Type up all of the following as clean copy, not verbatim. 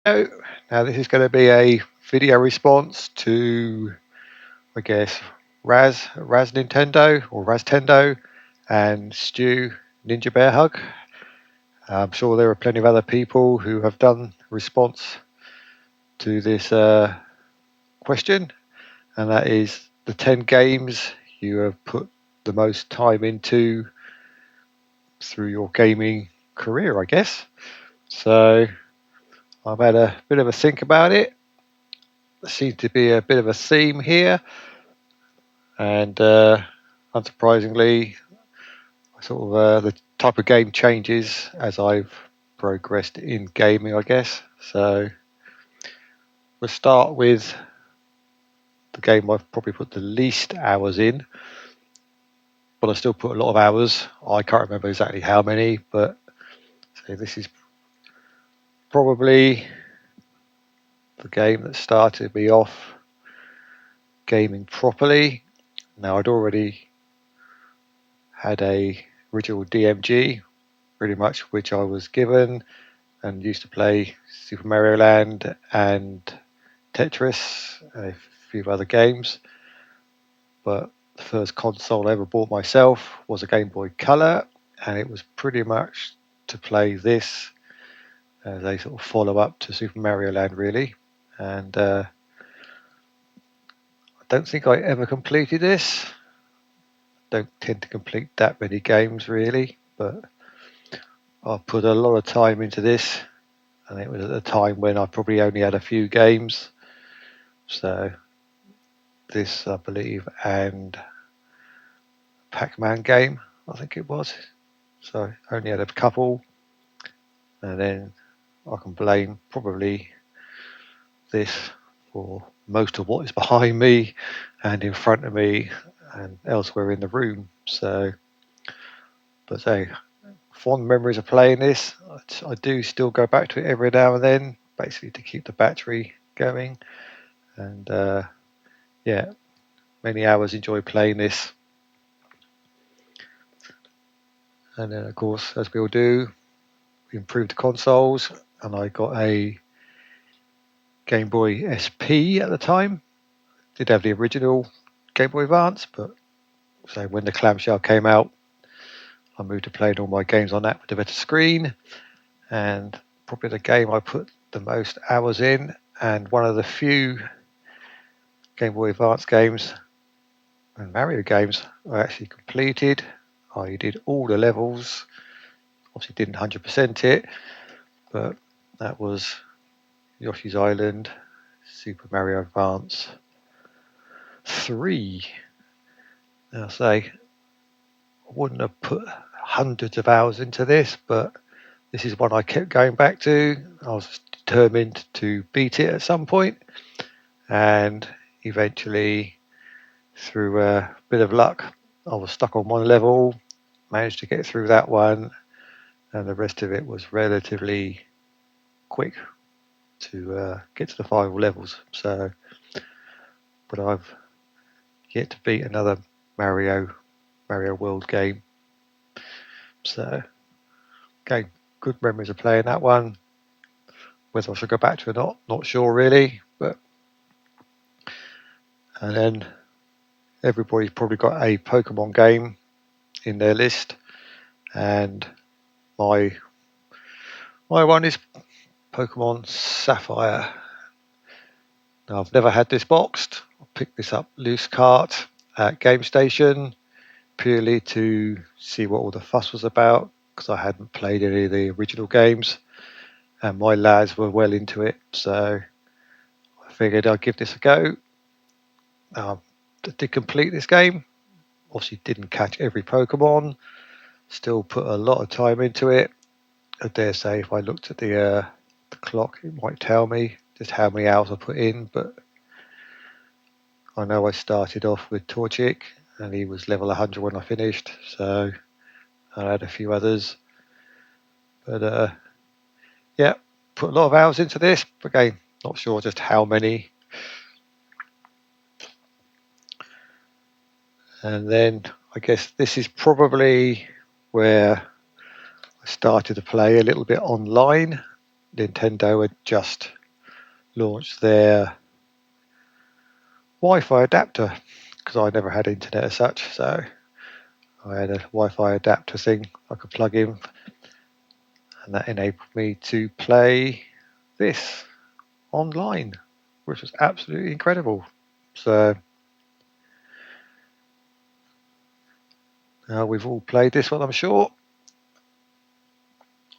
Oh, now this is going to be a video response to, I guess, Raz Nintendo or Raztendo and Stu Ninja Bear Hug. I'm sure there are plenty of other people who have done response to this question, and that is the 10 games you have put the most time into through your gaming career, I guess. So I've had a bit of a think about it. There seems to be a bit of a theme here, and unsurprisingly, the type of game changes as I've progressed in gaming, I guess. So we'll start with the game I've probably put the least hours in, but I still put a lot of hours. I can't remember exactly how many, but so this is probably the game that started me off gaming properly. Now I'd already had a original DMG, pretty much, which I was given, and used to play Super Mario Land and Tetris and a few other games. But the first console I ever bought myself was a Game Boy Color, and it was pretty much to play this as a sort of follow up to Super Mario Land, really. And I don't think I ever completed this. Don't tend to complete that many games, really, but I put a lot of time into this, and it was at a time when I probably only had a few games. So this, I believe, and Pac-Man game, I think it was. So I only had a couple, and then I can blame probably this for most of what is behind me and in front of me and elsewhere in the room. So, but say, fond memories of playing this. I do still go back to it every now and then, basically to keep the battery going. And yeah, many hours enjoy playing this. And then, of course, as we all do, we improved the consoles, and I got a Game Boy SP at the time. Did have the original Game Boy Advance, but so when the clamshell came out, I moved to playing all my games on that with a better screen. And probably the game I put the most hours in, and one of the few Game Boy Advance games and Mario games I actually completed. I did all the levels. Obviously didn't 100% it, but that was Yoshi's Island, Super Mario Advance 3. Now, say, I wouldn't have put hundreds of hours into this, but this is one I kept going back to. I was determined to beat it at some point, and eventually, through a bit of luck, I was stuck on one level, managed to get through that one, and the rest of it was relatively quick to get to the final levels. So, but I've yet to beat another Mario World game. So, again, good memories of playing that one. Whether I should go back to it or not sure really. But and then everybody's probably got a Pokemon game in their list, and my one is Pokemon Sapphire. Now, I've never had this boxed. I picked this up loose cart at Game Station purely to see what all the fuss was about, because I hadn't played any of the original games, and my lads were well into it, so I figured I'd give this a go. To complete this game, obviously didn't catch every Pokemon, still put a lot of time into it. I dare say if I looked at the clock, it might tell me just how many hours I put in, but I know I started off with Torchic, and he was level 100 when I finished, so I had a few others. But yeah, put a lot of hours into this, but again, not sure just how many. And then I guess this is probably where I started to play a little bit online. Nintendo had just launched their Wi-Fi adapter, because I never had internet as such, so I had a Wi-Fi adapter thing I could plug in, and that enabled me to play this online, which was absolutely incredible. So we've all played this one, I'm sure.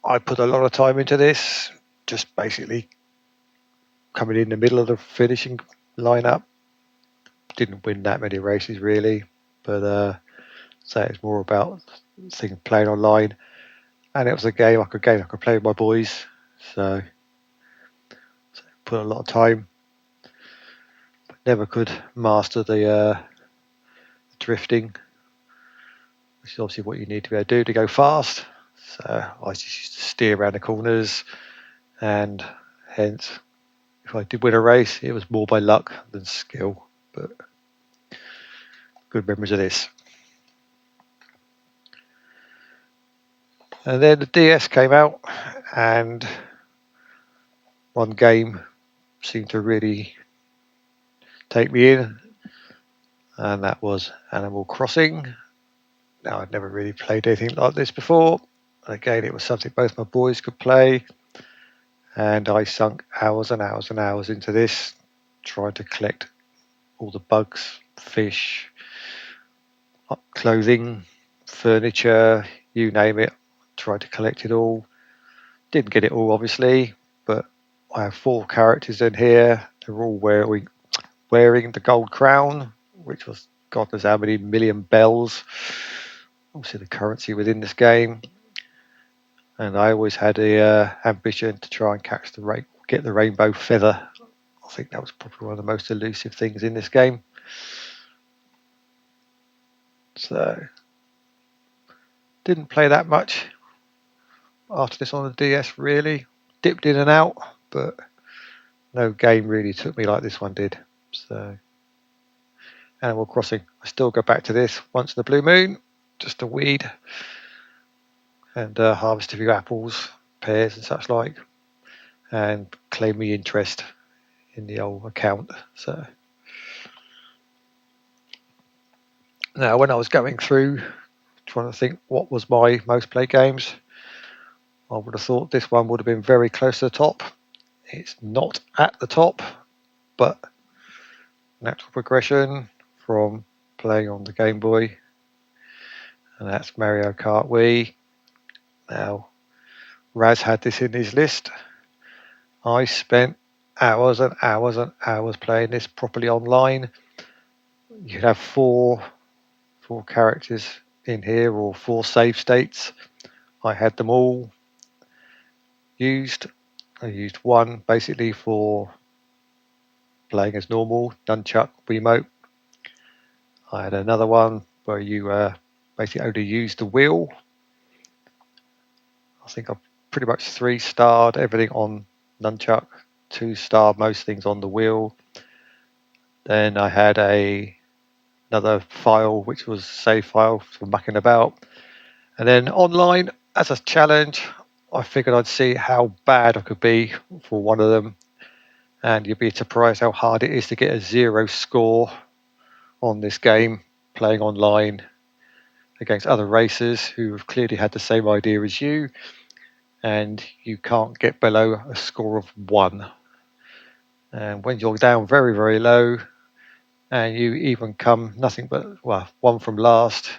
I put a lot of time into this, just basically coming in the middle of the finishing lineup. Didn't win that many races really, but so it's more about playing online, and it was a game I could play with my boys. So put a lot of time, but never could master the drifting, which is obviously what you need to be able to do to go fast. So I just used to steer around the corners, and hence, if I did win a race, it was more by luck than skill. But good memories of this. And then the DS came out, and one game seemed to really take me in, and that was Animal Crossing. Now, I'd never really played anything like this before. Again, it was something both my boys could play, and I sunk hours and hours and hours into this, trying to collect all the bugs, fish, clothing, furniture, you name it. Tried to collect it all. Didn't get it all, obviously, but I have 4 characters in here. They're all wearing the gold crown, which was God knows how many million bells. Obviously, the currency within this game. And I always had the ambition to try and get the rainbow feather. I think that was probably one of the most elusive things in this game. So, didn't play that much after this on the DS, really. Dipped in and out, but no game really took me like this one did. So, Animal Crossing. I still go back to this once in the blue moon, just to weed and harvest a few apples, pears, and such like, and claim me interest in the old account. So now, when I was going through trying to think what was my most played games, I would have thought this one would have been very close to the top. It's not at the top, but natural progression from playing on the Game Boy, and that's Mario Kart Wii. Now, Raz had this in his list. I spent hours and hours and hours playing this properly online. You have four characters in here, or 4 save states. I had them all used. I used one basically for playing as normal, nunchuck, Wiimote. I had another one where you basically only use the wheel. I think I've pretty much 3-starred everything on nunchuck, 2-star most things on the wheel. Then I had another file which was save file for mucking about. And then online, as a challenge, I figured I'd see how bad I could be for one of them. And you'd be surprised how hard it is to get a 0 score on this game, playing online against other racers who have clearly had the same idea as you, and you can't get below a score of 1. And when you're down very, very low, and you even come nothing but 1 from last,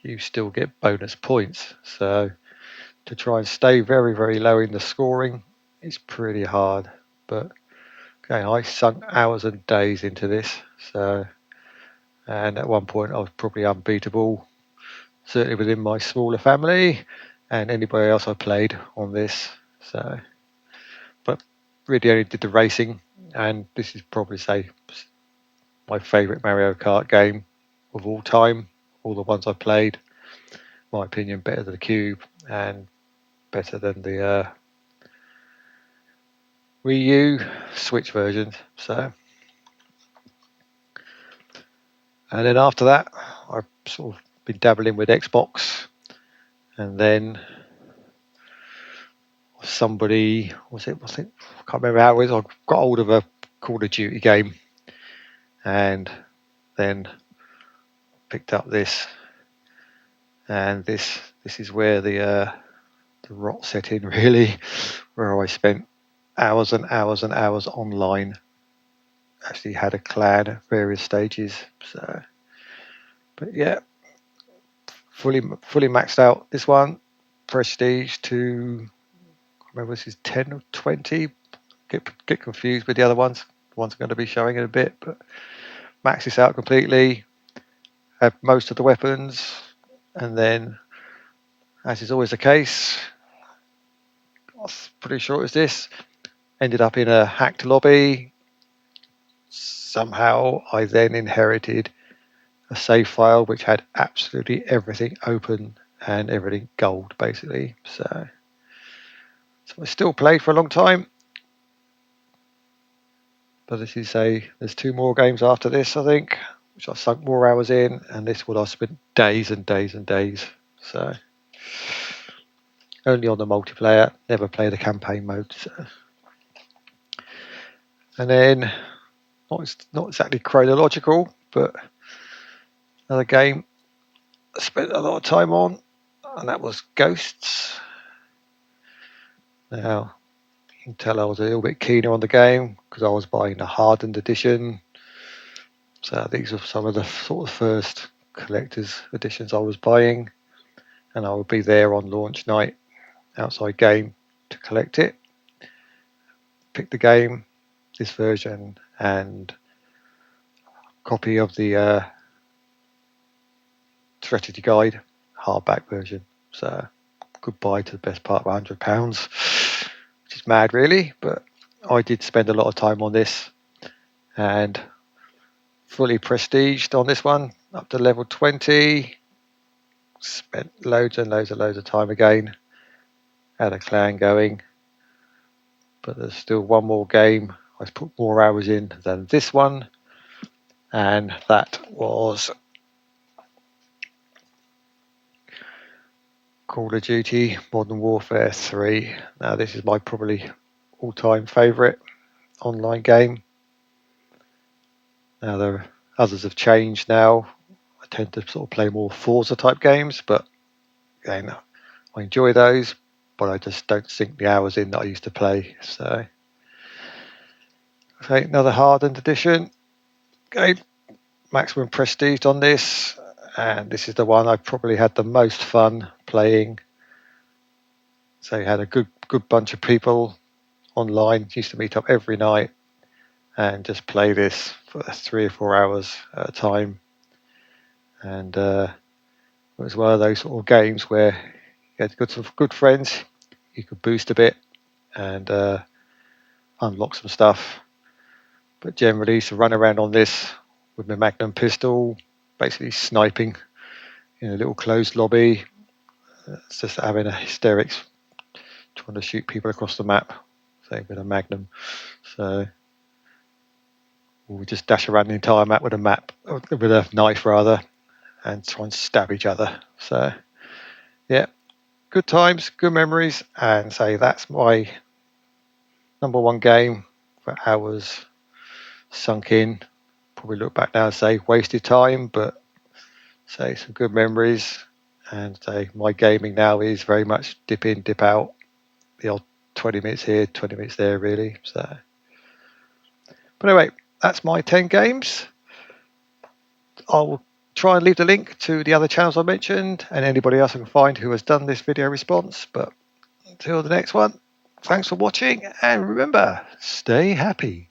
you still get bonus points. So to try and stay very, very low in the scoring is pretty hard. But okay, I sunk hours and days into this. So, and at one point I was probably unbeatable, certainly within my smaller family and anybody else I played on this. So, but really only did the racing, and this is probably say my favourite Mario Kart game of all time. All the ones I played, my opinion, better than the Cube and better than the Wii U Switch version. So, and then after that, I've sort of been dabbling with Xbox, and then somebody, was it, I think, I can't remember how it was. I got hold of a Call of Duty game and then picked up this, and this is where the rot set in, really, where I spent hours and hours and hours online. Actually had a clan at various stages. So, but yeah, fully maxed out this one. Prestige to, I remember this is 10 or 20. Get confused with the other ones. The ones I'm going to be showing in a bit, but max this out completely. Have most of the weapons, and then, as is always the case, I was pretty sure it was this. Ended up in a hacked lobby. Somehow I then inherited a save file which had absolutely everything open and everything gold, basically. So I still played for a long time. But this is there's 2 more games after this, I think, which I've sunk more hours in, and this one I spent days and days and days. So only on the multiplayer, never play the campaign mode. So. And then, not exactly chronological, but another game I spent a lot of time on, and that was Ghosts. Now, you can tell I was a little bit keener on the game because I was buying the hardened edition. So these are some of the sort of first collector's editions I was buying, and I would be there on launch night outside game to collect it. Pick the game, this version, and copy of the strategy guide, hardback version. So goodbye to the best part of £100, which is mad, really. But I did spend a lot of time on this, and fully prestiged on this one, up to level 20. Spent loads and loads of time again. Had a clan going, but there's still one more game I've put more hours in than this one, and that was Call of Duty Modern Warfare 3. Now this is my probably all-time favourite online game. Now there others have changed now. I tend to sort of play more Forza type games, but again, I enjoy those, but I just don't sink the hours in that I used to play. So okay, another hardened edition. Okay, maximum prestige on this, and this is the one I probably had the most fun playing. So you had a good bunch of people online, used to meet up every night and just play this for 3 or 4 hours at a time. And it was one of those sort of games where you had some good friends, you could boost a bit and unlock some stuff. But generally, used to run around on this with my Magnum pistol, basically sniping in a little closed lobby. It's just having a hysterics, trying to shoot people across the map, say with a Magnum. So we just dash around the entire map with a knife rather, and try and stab each other. So yeah, good times, good memories, and say that's my number one game for hours sunk in. Probably look back now and say wasted time, but say some good memories. And say my gaming now is very much dip in, dip out. The odd 20 minutes here, 20 minutes there, really. So, but anyway, that's my 10 games. I'll try and leave the link to the other channels I mentioned and anybody else I can find who has done this video response. But until the next one, thanks for watching, and remember, stay happy.